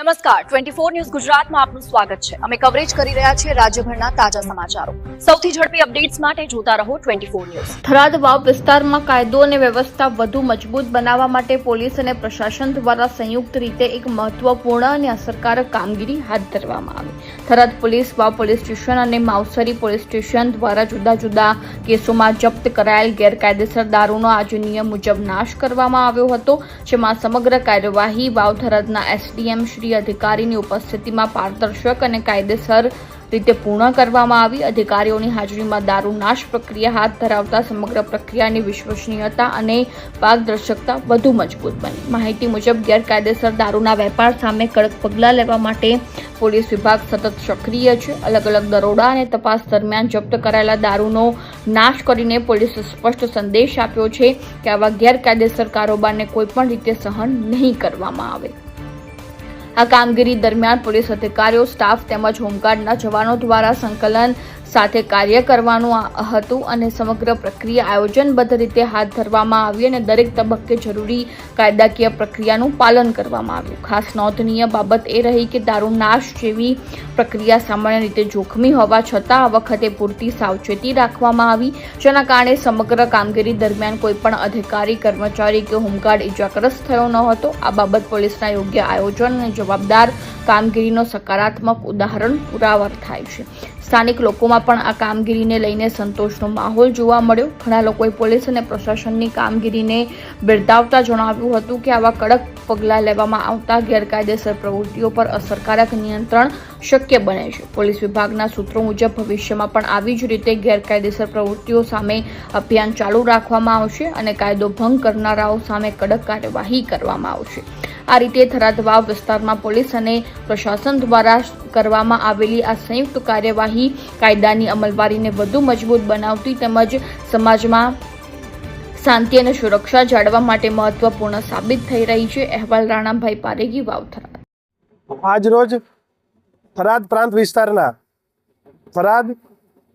નમસ્કાર 24 ન્યૂઝ ગુજરાતમાં આપનું સ્વાગત છે। અમે કવરેજ કરી રહ્યા છીએ રાજ્યભરના તાજા સમાચારો। સૌથી ઝડપી અપડેટ્સ માટે જોતા રહો 24 ન્યૂઝ। થરાદ વાવ વિસ્તારમાં કાયદો અને વ્યવસ્થા વધુ મજબૂત બનાવવા માટે પોલીસ અને પ્રશાસન દ્વારા સંયુક્ત રીતે એક મહત્વપૂર્ણ અને અસરકારક કામગીરી હાથ ધરવામાં આવી। થરાદ પોલીસ વાવ પોલીસ સ્ટેશન અને માવસરી પોલીસ સ્ટેશન દ્વારા જુદા જુદા કેસોમાં જપ્ત કરાયેલ ગેરકાયદેસર દારૂનો આજે નિયમ મુજબ નાશ કરવામાં આવ્યો હતો, જેમાં સમગ્ર કાર્યવાહી વાવ થરાદના એસડીએમ શ્રી અધિકારીની ઉપસ્થિતિમાં પારદર્શક અને કાયદેસર રીતે પૂર્ણ કરવામાં આવી। અધિકારીઓની હાજરીમાં દારૂ નાશ પ્રક્રિયા હાથ ધરાવતા સમગ્ર પ્રક્રિયાની વિશ્વસનીયતા અને પારદર્શકતા વધુ મજબૂત બની। માહિતી મુજબ ગેરકાયદેસર દારૂના વેપાર સામે કડક પગલાં લેવા માટે પોલીસ વિભાગ સતત સક્રિય છે। અલગ અલગ દરોડા અને તપાસ દરમિયાન જપ્ત કરાયેલા દારૂનો નાશ કરીને પોલીસે સ્પષ્ટ સંદેશ આપ્યો છે કે આવા ગેરકાયદેસર કારોબારને કોઈપણ રીતે સહન નહીં કરવામાં આવે। આ કામગીરી દરમિયાન પોલીસ અધિકારીઓ, સ્ટાફ તેમજ હોમગાર્ડના જવાનો દ્વારા સંકલન સાથે કાર્ય કરવાનું હતું અને સમગ્ર પ્રક્રિયા આયોજનબદ્ધ રીતે હાથ ધરવામાં આવી અને દરેક તબક્કે જરૂરી કાયદાકીય પ્રક્રિયાનું પાલન કરવામાં આવ્યું। ખાસ નોંધનીય બાબત એ રહી કે દારૂ નાશ જેવી પ્રક્રિયા સામાન્ય રીતે જોખમી હોવા છતાં આ વખતે પૂરતી સાવચેતી રાખવામાં આવી, જેના કારણે સમગ્ર કામગીરી દરમિયાન કોઈપણ અધિકારી, કર્મચારી કે હોમગાર્ડ ઇજાગ્રસ્ત થયો ન હતો। આ બાબત પોલીસના યોગ્ય આયોજન અને જવાબદાર કામગીરીનો સકારાત્મક ઉદાહરણ પુરાવા થાય છે। સ્થાનિક લોકોમાં પણ આ કામગીરીને લઈને સંતોષનો માહોલ જોવા મળ્યો। ઘણા લોકોએ પોલીસ અને પ્રશાસનની કામગીરીને બિરદાવતા જણાવ્યું હતું કે આવા કડક પગલાં લેવામાં આવતા ગેરકાયદેસર પ્રવૃત્તિઓ પર અસરકારક નિયંત્રણ શક્ય બને છે। પોલીસ વિભાગના સૂત્રો મુજબ ભવિષ્યમાં પણ આવી જ રીતે ગેરકાયદેસર પ્રવૃત્તિઓ સામે અભિયાન ચાલુ રાખવામાં આવશે અને કાયદો ભંગ કરનારાઓ સામે કડક કાર્યવાહી કરવામાં આવશે। આ રીતે થરાદ વાવ વિસ્તારમાં પોલીસ અને પ્રશાસન દ્વારા કરવામાં આવેલી આ સંયુક્ત કાર્યવાહી કાયદાની અમલવારીને વધુ મજબૂત બનાવતી તેમજ સમાજમાં શાંતિ અને સુરક્ષા જાળવવા માટે મહત્વપૂર્ણ સાબિત થઈ રહી છે। અહેવાલ રાણાભાઈ પારેગી, વાવ થરાદ। આજ રોજ થરાદ પ્રાંત વિસ્તારના થરાદ,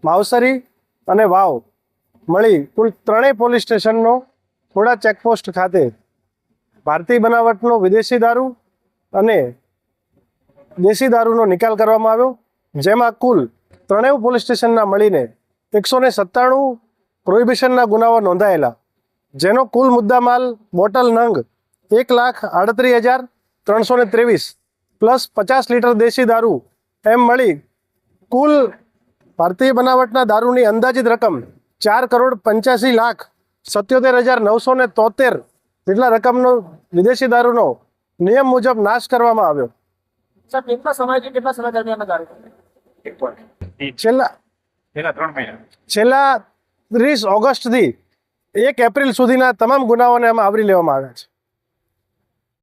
માવસરી અને વાવ મળી કુલ 3 પોલીસ સ્ટેશનનો થોડા ચેકપોસ્ટ ખાતે ભારતીય બનાવટનો વિદેશી દારૂ અને દેશી દારૂનો નિકાલ કરવામાં આવ્યો, જેમાં કુલ 3 પોલીસ સ્ટેશનના મળીને 197 પ્રોહિબિશનના ગુનાઓ નોંધાયેલા, જેનો કુલ મુદ્દામાલ બોટલ નંગ 1,38,323 પ્લસ 50 લીટર દેશી દારૂ એમ મળી કુલ ભારતીય બનાવટના દારૂની અંદાજિત રકમ 4,85,77,973 જેટલા રકમનો વિદેશી દારૂનો નિયમ મુજબ નાશ કરવામાં આવ્યો। છેલ્લા 30 ઓગસ્ટથી 1 એપ્રિલ સુધીના તમામ ગુનાઓને આમાં આવરી લેવામાં આવ્યા છે।